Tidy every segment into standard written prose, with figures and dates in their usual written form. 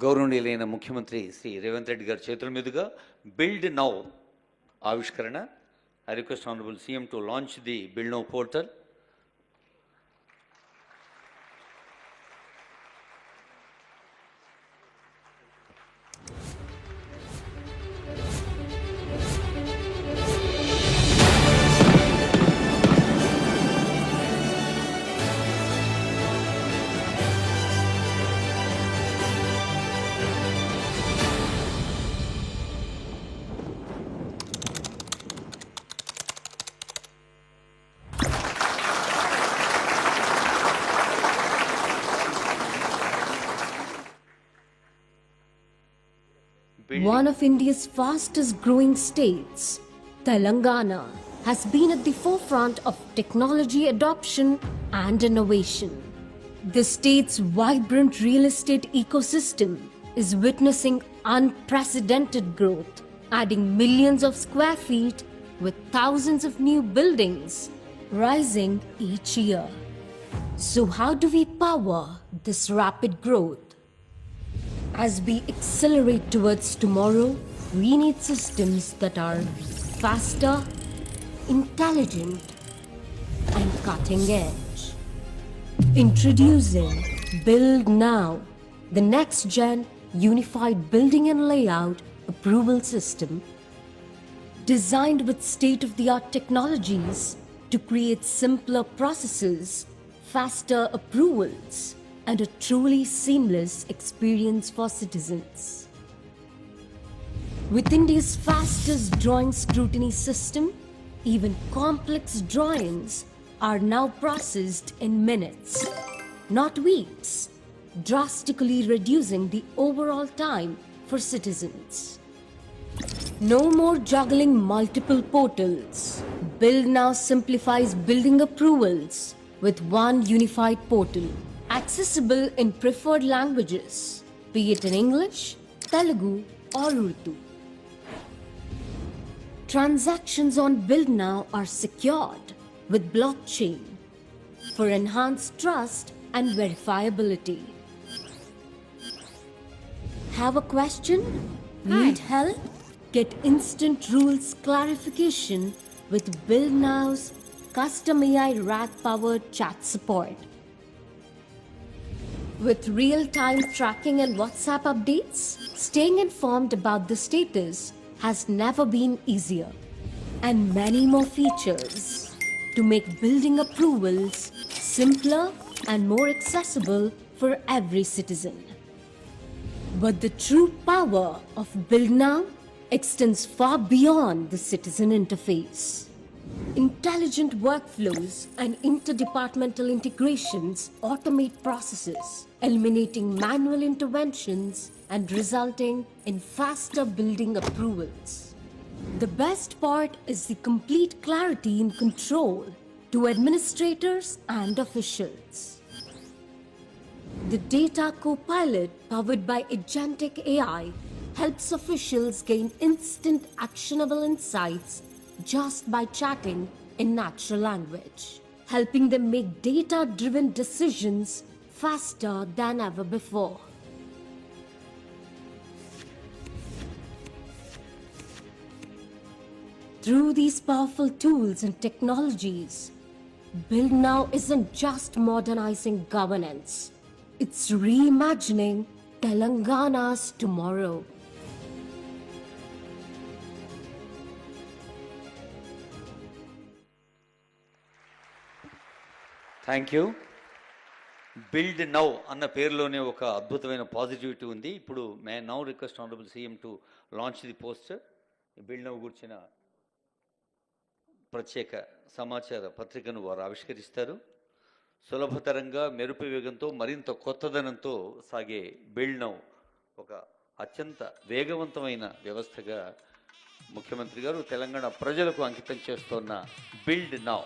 గౌరవనీయులైన ముఖ్యమంత్రి శ్రీ రేవంత్ రెడ్డి గారి చేతుల మీదుగా బిల్డ్ నౌ ఆవిష్కరణ. I request honourable CM to launch the build now portal. One of India's fastest growing states, Telangana, has been at the forefront of technology adoption and innovation. The state's vibrant real estate ecosystem is witnessing unprecedented growth, adding millions of square feet with thousands of new buildings rising each year. So how do we power this rapid growth? As we accelerate towards tomorrow, we need systems that are faster, intelligent, and cutting edge. Introducing Build Now, the next gen unified building and layout approval system designed with state-of-the-art technologies to create simpler processes, faster approvals, and a truly seamless experience for citizens. With India's fastest drawing scrutiny system, even complex drawings are now processed in minutes, not weeks, drastically reducing the overall time for citizens. No more juggling multiple portals. Build Now simplifies building approvals with one unified portal, accessible in preferred languages, be it in English, Telugu, or Urdu. Transactions on Build Now are secured with blockchain for enhanced trust and verifiability. Have a question? Need help? Get instant rules clarification with Build Now's custom AI RAG-powered chat support. With real-time tracking and WhatsApp updates, staying informed about the status has never been easier. And many more features to make building approvals simpler and more accessible for every citizen. But the true power of Build Now extends far beyond the citizen interface. Intelligent workflows and interdepartmental integrations automate processes, eliminating manual interventions and resulting in faster building approvals. The best part is the complete clarity and control to administrators and officials. The Data Copilot, powered by Agentic AI, helps officials gain instant actionable insights just by chatting in natural language, helping them make data-driven decisions faster than ever before. Through these powerful tools and technologies, Build Now isn't just modernizing governance, it's reimagining Telangana's tomorrow. Thank you. Build now అన్న పేరులోనే ఒక అద్భుతమైన positivity ఉంది. ఇప్పుడు may now request honourable CM to launch the poster. Build now గురించిన ప్రత్యేక సమాచార పత్రికను వారు ఆవిష్కరిస్తారు. సులభతరంగా మెరుపు వేగంతో మరింత కొత్తదనంతో సాగే బిల్డ్ నౌ ఒక అత్యంత వేగవంతమైన వ్యవస్థగా ముఖ్యమంత్రి గారు తెలంగాణ ప్రజలకు అంకితం చేస్తున్న build now.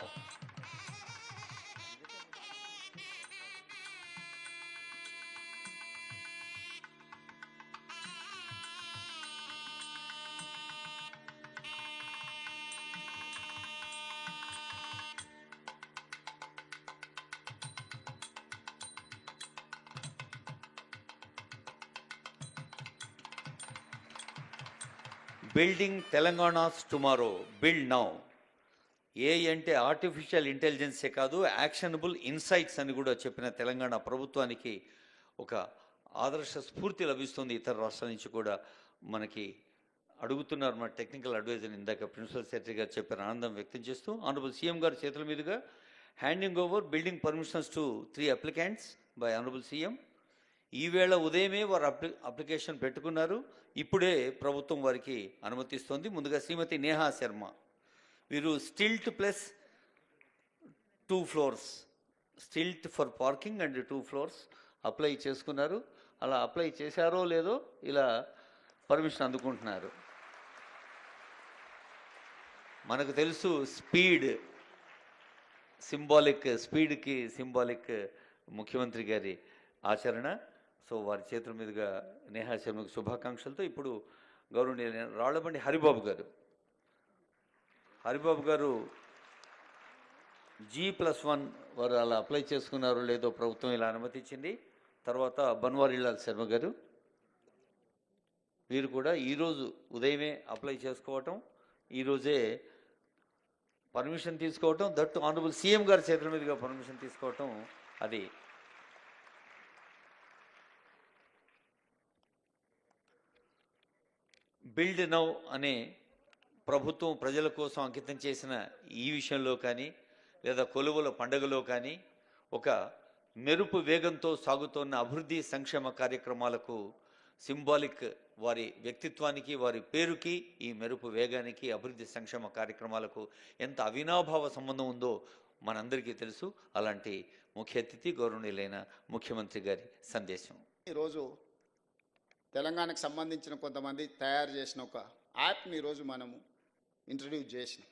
Building Telangana's tomorrow, build now. A అంటే ఆర్టిఫిషియల్ ఇంటెలిజెన్సే కాదు, యాక్షనబుల్ ఇన్సైట్స్ అని కూడా చెప్పిన తెలంగాణ ప్రభుత్వానికి ఒక ఆదర్శ స్ఫూర్తి లభిస్తుంది. ఇతర రాష్ట్రాల నుంచి కూడా మనకి అడుగుతున్నారు. మన టెక్నికల్ అడ్వైజర్ ఇందాక ప్రిన్సిపల్ సెక్రటరీ గారు చెప్పిన ఆనందం వ్యక్తం చేస్తూ ఆనరబుల్ సీఎం గారి చేతుల మీదుగా handing over building permissions to 3 applicants by honourable CM. ఈవేళ ఉదయమే వారు అప్లికేషన్ పెట్టుకున్నారు. ఇప్పుడే ప్రభుత్వం వారికి అనుమతిస్తోంది. ముందుగా శ్రీమతి నేహా శర్మ, వీరు stilt plus 2 floors, stilt for parking and 2 floors apply చేసుకున్నారు. అలా అప్లై చేశారో లేదో ఇలా పర్మిషన్ అందుకుంటున్నారు. మనకు తెలుసు స్పీడ్ స్పీడ్కి సింబాలిక్ ముఖ్యమంత్రి గారి ఆచరణ. సో వారి చేతుల మీదుగా నేహా శర్మకు శుభాకాంక్షలతో ఇప్పుడు గౌరవనీయులైన రాళ్లబండి హరిబాబు గారు G+1 వారు అలా అప్లై చేసుకున్నారో లేదో ప్రభుత్వం ఇలా అనుమతించింది. తర్వాత బన్వారీలాల్ శర్మ గారు, వీరు కూడా ఈరోజు ఉదయమే అప్లై చేసుకోవటం, ఈరోజే పర్మిషన్ తీసుకోవటం, దట్టు ఆనరబుల్ సీఎం గారి చేతుల మీదుగా పర్మిషన్ తీసుకోవటం, అది బిల్డ్ నౌ అనే ప్రభుత్వం ప్రజల కోసం అంకితం చేసిన ఈ విషయంలో కానీ లేదా కొలువుల పండుగలో కానీ ఒక మెరుపు వేగంతో సాగుతున్న అభివృద్ధి సంక్షేమ కార్యక్రమాలకు సింబాలిక్ వారి వ్యక్తిత్వానికి, వారి పేరుకి, ఈ మెరుపు వేగానికి, అభివృద్ధి సంక్షేమ కార్యక్రమాలకు ఎంత అవినాభావ సంబంధం ఉందో మనందరికీ తెలుసు. అలాంటి ముఖ్య అతిథి గౌరవనీయులైన ముఖ్యమంత్రి గారి సందేశం. ఈరోజు తెలంగాణకు సంబంధించిన కొంతమంది తయారు చేసిన ఒక యాప్ని ఈరోజు మనము ఇంట్రడ్యూస్ చేసినాం.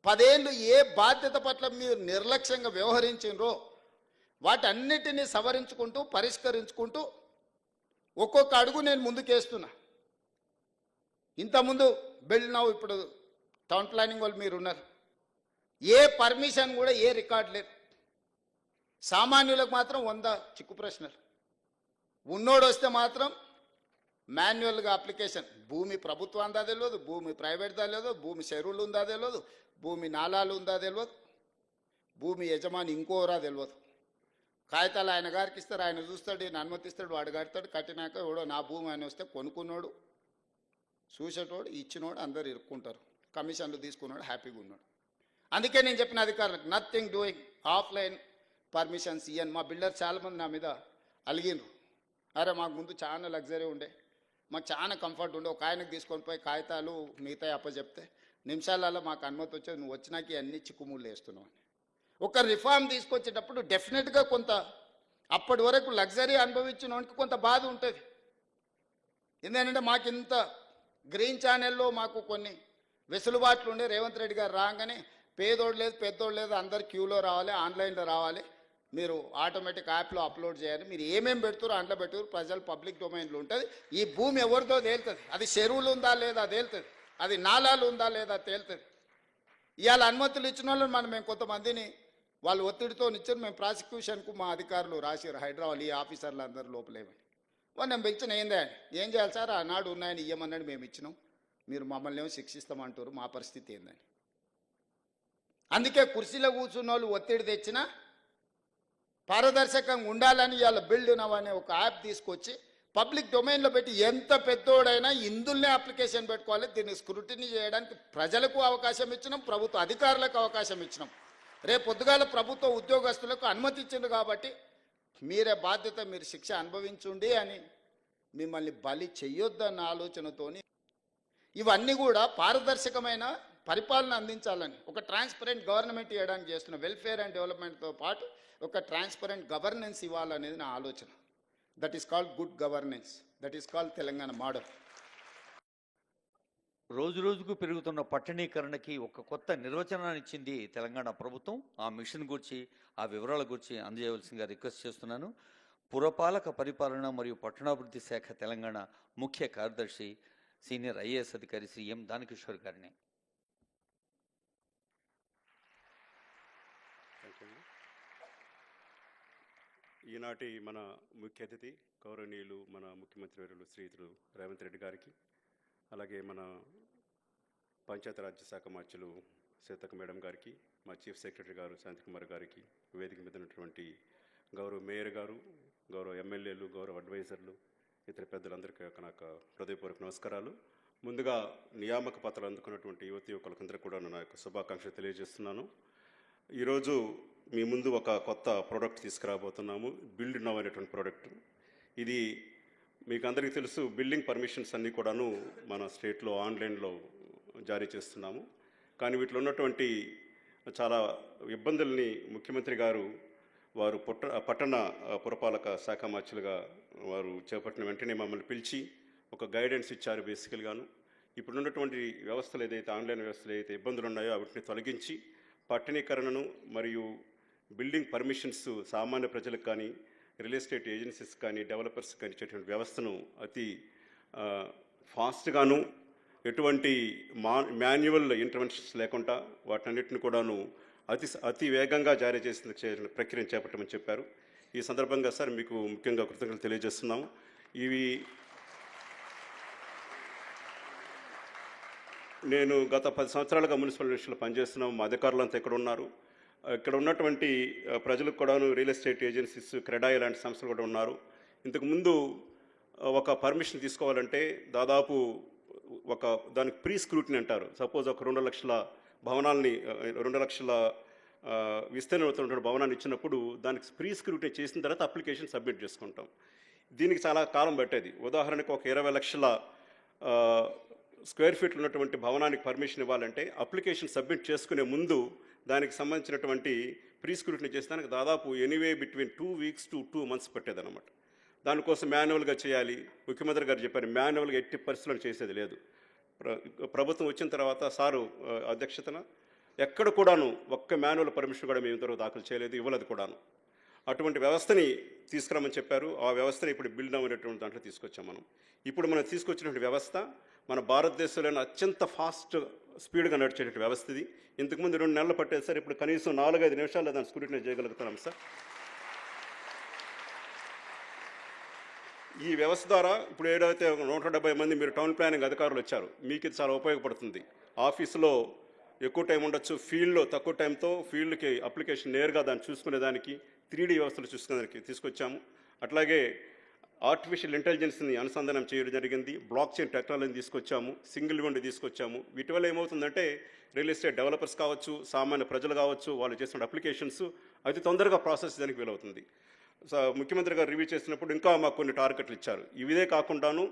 10 ఏళ్ళు ఏ బాధ్యత పట్ల మీరు నిర్లక్ష్యంగా వ్యవహరించినరో వాటన్నిటినీ సవరించుకుంటూ పరిష్కరించుకుంటూ ఒక్కొక్క అడుగు నేను ముందుకేస్తున్నా. ఇంతకుముందు బిల్డ్ నౌ, ఇప్పుడు టౌన్ ప్లానింగ్ వాళ్ళు మీరు ఉన్నారు. ఏ పర్మిషన్ కూడా ఏ రికార్డు లేదు. సామాన్యులకు మాత్రం 100 చిక్కు ప్రశ్నలు. ఉన్నోడు వస్తే మాత్రం మాన్యువల్గా అప్లికేషన్. భూమి ప్రభుత్వం ఉందా తెలియదు, భూమి ప్రైవేట్దా తెలియదు, భూమి చెరువులు ఉందా తెలియదు, భూమి నాలాలు ఉందా తెలియదు, భూమి యజమాని ఇంకోరా తెలియదు. కాగితాలు ఆయన గారికి ఇస్తారు, ఆయన చూస్తాడు, ఈయన అనుమతిస్తాడు, వాడు కడతాడు. కట్టినాక ఎవడో నా భూమి అని వస్తే కొనుక్కున్నాడు, చూసేటోడు, ఇచ్చినోడు అందరు ఇరుక్కుంటారు. కమిషన్లు తీసుకున్నాడు, హ్యాపీగా ఉన్నాడు. అందుకే నేను చెప్పిన అధికారులకు నథింగ్ డూయింగ్, ఆఫ్లైన్ పర్మిషన్స్ ఇయ్యను. మా బిల్డర్ చాలామంది నా మీద అలిగినరు. అరే మాకు ముందు చాలా లగ్జరీ ఉండే, మాకు చాలా కంఫర్ట్ ఉండే, ఒక ఆయనకు తీసుకొని పోయి కాగితాలు మిగతా అప్పచెప్తే నిమిషాలలో మాకు అనుమతి వచ్చేది, నువ్వు వచ్చినాక అన్ని చిక్కుముళ్ళు వేస్తున్నావు అని. ఒక రిఫార్మ్ తీసుకొచ్చేటప్పుడు డెఫినెట్గా కొంత అప్పటి వరకు లగ్జరీ అనుభవించిన వానికి కొంత బాధ ఉంటుంది. ఎందుకంటే మాకు ఇంత గ్రీన్ ఛానల్లో మాకు కొన్ని వెసులుబాట్లు ఉండే. రేవంత్ రెడ్డి గారు రాగానే పేదోడు లేదు పెద్దోడు లేదు, అందరు క్యూలో రావాలి, ఆన్లైన్లో రావాలి, మీరు ఆటోమేటిక్ యాప్లో అప్లోడ్ చేయాలి, మీరు ఏమేమి పెడుతారో అందులో పెట్టుకురు, ప్రజలు పబ్లిక్ డొమైన్లో ఉంటుంది. ఈ భూమి ఎవరిదో తేలుతుంది, అది చెరువులు ఉందా లేదా తేలుతుంది, అది నాలాలు ఉందా లేదా తేలుతుంది. ఇవాళ అనుమతులు ఇచ్చిన వాళ్ళు మేము కొంతమందిని వాళ్ళు ఒత్తిడితో ఇచ్చారు. మేము ప్రాసిక్యూషన్కు మా అధికారులు రాశారు హైదరాబాద్, ఈ ఆఫీసర్లు అందరూ లోపలేమని. వాళ్ళు నేను పెంచిన ఏందే ఏం చేయాలి సార్, ఆనాడు ఉన్నాయని ఇయ్యమన్నాడు, మేము ఇచ్చినాం, మీరు మమ్మల్ని ఏమో శిక్షిస్తామంటారు, మా పరిస్థితి ఏందని. అందుకే కుర్చీలో కూర్చున్న వాళ్ళు ఒత్తిడి తెచ్చినా పారదర్శకంగా ఉండాలని ఇవాళ బిల్డ్ నౌ అనే ఒక యాప్ తీసుకొచ్చి పబ్లిక్ డొమైన్లో పెట్టి ఎంత పెద్దోడైనా ఇందులోనే అప్లికేషన్ పెట్టుకోవాలి. దీన్ని స్క్రూటినీ చేయడానికి ప్రజలకు అవకాశం ఇచ్చినాం, ప్రభుత్వ అధికారులకు అవకాశం ఇచ్చినాం. రేపు పొద్దుగాల ప్రభుత్వ ఉద్యోగస్తులకు అనుమతి ఇచ్చింది కాబట్టి మీరే బాధ్యత, మీరు శిక్ష అనుభవించుండి అని మిమ్మల్ని బలి చెయ్యొద్దన్న ఆలోచనతోని ఇవన్నీ కూడా పారదర్శకమైన పరిపాలన అందించాలని ఒక ట్రాన్స్పరెంట్ గవర్నమెంట్ ఇవ్వడానికి చేస్తున్న వెల్ఫేర్ అండ్ డెవలప్మెంట్తో పాటు ఒక ట్రాన్స్పరెంట్ గవర్నెన్స్ ఇవ్వాలనేది నా ఆలోచన. That is called good governance, that is called Telangana model. రోజు రోజుకు పెరుగుతున్న పట్టణీకరణకి ఒక కొత్త నిర్వచనాన్ని ఇచ్చింది తెలంగాణ ప్రభుత్వం. ఆ మిషన్ గురించి, ఆ వివరాల గురించి అందజేయవలసిందిగా రిక్వెస్ట్ చేస్తున్నాను. పురపాలక పరిపాలన మరియు పట్టణాభివృద్ధి శాఖ తెలంగాణ ముఖ్య కార్యదర్శి సీనియర్ ఐఏఎస్ అధికారి శ్రీ ఎం దానకిషోర్ గారిని. ఈనాటి మన ముఖ్య అతిథి గౌరవనీయులు మన ముఖ్యమంత్రి వర్యులు శ్రీయుతులు రేవంత్ రెడ్డి గారికి, అలాగే మన పంచాయతీరాజ్ శాఖ మార్చులు సీతక్క మేడం గారికి, మా చీఫ్ సెక్రటరీ గారు శాంతికుమార్ గారికి, వేదిక మీద ఉన్నటువంటి గౌరవ మేయర్ గారు, గౌరవ ఎమ్మెల్యేలు, గౌరవ అడ్వైజర్లు, ఇతర పెద్దలందరికీ నాకు హృదయపూర్వక నమస్కారాలు. ముందుగా నియామక పత్రాలు అందుకున్నటువంటి యువకులందరికీ కూడా నా యొక్క శుభాకాంక్షలు తెలియజేస్తున్నాను. ఈరోజు మీ ముందు ఒక కొత్త ప్రోడక్ట్ తీసుకురాబోతున్నాము, బిల్డ్ నౌ అనేటువంటి ప్రోడక్ట్. ఇది మీకు అందరికీ తెలుసు, బిల్డింగ్ పర్మిషన్స్ అన్నీ కూడాను మన స్టేట్లో ఆన్లైన్లో జారీ చేస్తున్నాము. కానీ వీటిలో ఉన్నటువంటి చాలా ఇబ్బందుల్ని ముఖ్యమంత్రి గారు వారు పట్టణ పురపాలక శాఖ మార్చులుగా వారు చేపట్టిన వెంటనే మమ్మల్ని పిలిచి ఒక గైడెన్స్ ఇచ్చారు. బేసికల్గాను ఇప్పుడున్నటువంటి వ్యవస్థలు ఏదైతే ఆన్లైన్ వ్యవస్థలు ఏదైతే ఇబ్బందులు ఉన్నాయో వాటిని తొలగించి పట్టణీకరణను మరియు బిల్డింగ్ పర్మిషన్స్ సామాన్య ప్రజలకు కానీ, రియల్ ఎస్టేట్ ఏజెన్సీస్ కానీ, డెవలపర్స్ కానీ ఇచ్చేటువంటి వ్యవస్థను అతి ఫాస్ట్గాను ఎటువంటి మాన్యువల్ ఇంటర్వెన్షన్స్ లేకుండా వాటన్నిటిని కూడాను అతి వేగంగా జారీ చేసిన ప్రక్రియను చేపట్టమని చెప్పారు. ఈ సందర్భంగా సార్ మీకు ముఖ్యంగా కృతజ్ఞతలు తెలియజేస్తున్నాము. ఇవి నేను గత 10 సంవత్సరాలుగా మున్సిపల్ మినిస్టర్లో పనిచేస్తున్నాము. మా అధికారులంతా ఇక్కడ ఉన్నారు. ఇక్కడ ఉన్నటువంటి ప్రజలకు కూడాను రియల్ ఎస్టేట్ ఏజెన్సీస్, క్రెడాయి లాంటి సంస్థలు కూడా ఉన్నారు. ఇంతకుముందు ఒక పర్మిషన్ తీసుకోవాలంటే దాదాపు దానికి ప్రీ స్క్రూటినీ అంటారు. సపోజ్ ఒక 2 లక్షల భవనాల్ని 2 లక్షల విస్తీర్ణం భవనాన్ని ఇచ్చినప్పుడు దానికి ప్రీ స్క్రూటినీ చేసిన తర్వాత అప్లికేషన్ సబ్మిట్ చేసుకుంటాం. దీనికి చాలా కాలం పట్టేది. ఉదాహరణకు ఒక 20 లక్షల స్క్వేర్ ఫీట్లు ఉన్నటువంటి భవనానికి పర్మిషన్ ఇవ్వాలంటే అప్లికేషన్ సబ్మిట్ చేసుకునే ముందు దానికి సంబంధించినటువంటి ప్రీ స్క్రూటినీ చేసేదానికి దాదాపు anyway between 2 weeks to 2 months పట్టేదన్నమాట. దానికోసం మాన్యువల్గా చేయాలి. ముఖ్యమంత్రి గారు చెప్పారు మాన్యువల్గా ఎట్టి పరిస్థితులను చేసేది లేదు. ప్రభుత్వం వచ్చిన తర్వాత సారు అధ్యక్షతన ఎక్కడ కూడాను ఒక్క మాన్యువల్ పర్మిషన్ కూడా మేము ఇంతవరకు దాఖలు చేయలేదు, ఇవ్వలేదు కూడాను. అటువంటి వ్యవస్థని తీసుకురామని చెప్పారు. ఆ వ్యవస్థని ఇప్పుడు బిల్డ్ అనేటువంటి దాంట్లో తీసుకొచ్చాం మనం. ఇప్పుడు మనం తీసుకొచ్చినటువంటి వ్యవస్థ మన భారతదేశంలోని అత్యంత ఫాస్ట్ స్పీడ్గా నడిచేటువంటి వ్యవస్థ ఇది. ఇంతకుముందు 2 నెలలు పట్టేది సార్, ఇప్పుడు కనీసం 4-5 నిమిషాల్లో దాన్ని స్క్రూటినీ చేయగలుగుతున్నాం సార్. ఈ వ్యవస్థ ద్వారా ఇప్పుడు ఏదైతే 170 మంది మీరు టౌన్ ప్లానింగ్ అధికారులు వచ్చారు, మీకు ఇది చాలా ఉపయోగపడుతుంది. ఆఫీసులో ఎక్కువ టైం ఉండొచ్చు, ఫీల్డ్లో తక్కువ టైంతో ఫీల్డ్కి అప్లికేషన్ నేరుగా దాన్ని చూసుకునేదానికి 3D వ్యవస్థలు చూసుకునేదానికి తీసుకొచ్చాము. అట్లాగే ఆర్టిఫిషియల్ ఇంటెలిజెన్స్ని అనుసంధానం చేయడం జరిగింది. బ్లాక్ చైన్ టెక్నాలజీని తీసుకొచ్చాము, సింగిల్ విండో తీసుకొచ్చాము. వీటి వల్ల ఏమవుతుందంటే రియల్ ఎస్టేట్ డెవలపర్స్ కావచ్చు, సామాన్య ప్రజలు కావచ్చు, వాళ్ళు చేసిన అప్లికేషన్స్ అతి తొందరగా ప్రాసెస్ చేయడానికి వీలవుతుంది. ముఖ్యమంత్రి గారు రివ్యూ చేసినప్పుడు ఇంకా మాకు కొన్ని టార్గెట్లు ఇచ్చారు. ఇదే కాకుండాను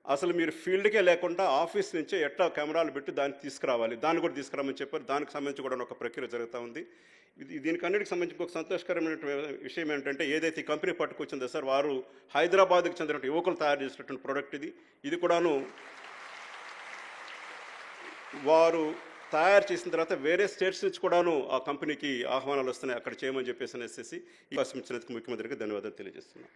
అసలు మీరు ఫీల్డ్కే లేకుండా ఆఫీస్ నుంచే ఎట్లా కెమెరాలు పెట్టి దాన్ని తీసుకురావాలి, దాన్ని కూడా తీసుకురామని చెప్పారు. దానికి సంబంధించి కూడా ఒక ప్రక్రియ జరుగుతూ ఉంది. దీనికి అన్నిటికి సంబంధించి ఒక సంతోషకరమైన విషయం ఏంటంటే ఏదైతే ఈ కంపెనీ పట్టుకొచ్చిందో సార్, వారు హైదరాబాద్కి చెందిన యువకులు తయారు చేసినటువంటి ప్రోడక్ట్ ఇది. ఇది కూడాను వారు తయారు చేసిన తర్వాత వేరే స్టేట్స్ నుంచి కూడాను ఆ కంపెనీకి ఆహ్వానాలు వస్తున్నాయి, అక్కడ చేయమని చెప్పేసి అనేసి ఈ అవకాశం ఇచ్చినందుకు ముఖ్యమంత్రికి ధన్యవాదాలు తెలియజేస్తున్నాను.